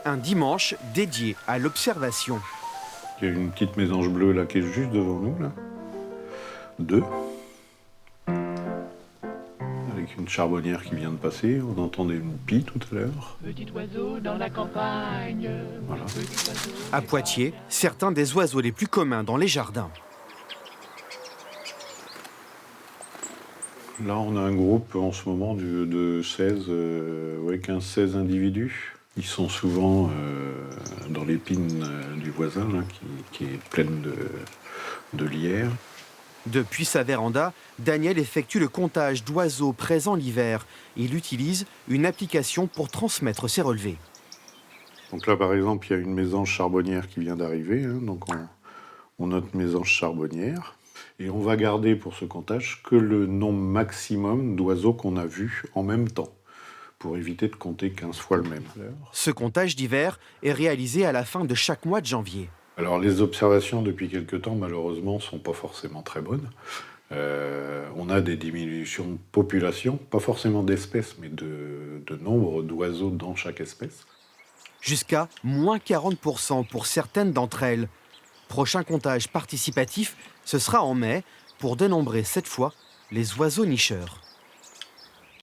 Un dimanche dédié à l'observation. Il y a une petite mésange bleue là qui est juste devant nous, là. 2. Avec une charbonnière qui vient de passer. On entendait une pie tout à l'heure. Petit oiseau dans la campagne. Voilà. À Poitiers, certains des oiseaux les plus communs dans les jardins. Là, on a un groupe en ce moment de 15-16 individus. Ils sont souvent dans l'épine du voisin, là, qui est pleine de lierre. Depuis sa véranda, Daniel effectue le comptage d'oiseaux présents l'hiver. Il utilise une application pour transmettre ses relevés. Donc là, par exemple, il y a une mésange charbonnière qui vient d'arriver. Donc on note mésange charbonnière. Et on va garder pour ce comptage que le nombre maximum d'oiseaux qu'on a vus en même temps, pour éviter de compter 15 fois le même. Ce comptage d'hiver est réalisé à la fin de chaque mois de janvier. Alors les observations depuis quelque temps, malheureusement, ne sont pas forcément très bonnes. On a des diminutions de population, pas forcément d'espèces, mais de nombre d'oiseaux dans chaque espèce. Jusqu'à moins 40% pour certaines d'entre elles. Prochain comptage participatif, ce sera en mai, pour dénombrer cette fois les oiseaux nicheurs.